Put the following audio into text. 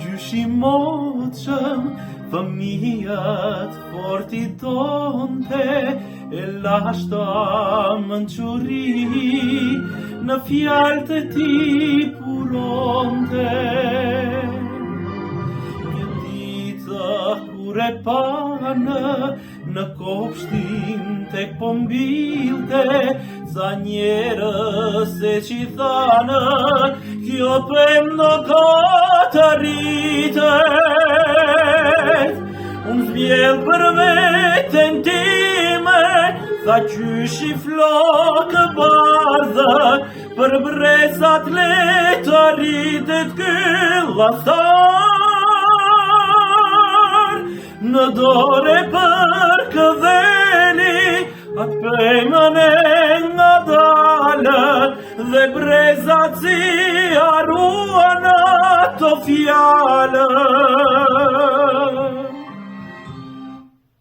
gjyshimoqëm, fëmijët forti tonte, e lashta mënquri, në fjalë të ti puronte. Një ditë kur e panë, në kopshtin tek po mbilte, sa njerëz e që thanë, kjo pem në gatë rritet. Unë zbjell për veten time, sa qysh i flokë bardhë, për brezat letë rritet këllastar. Në dore për këveli, atë pëjmën e nga dalë, dhe brezat si arruan ato fjallë.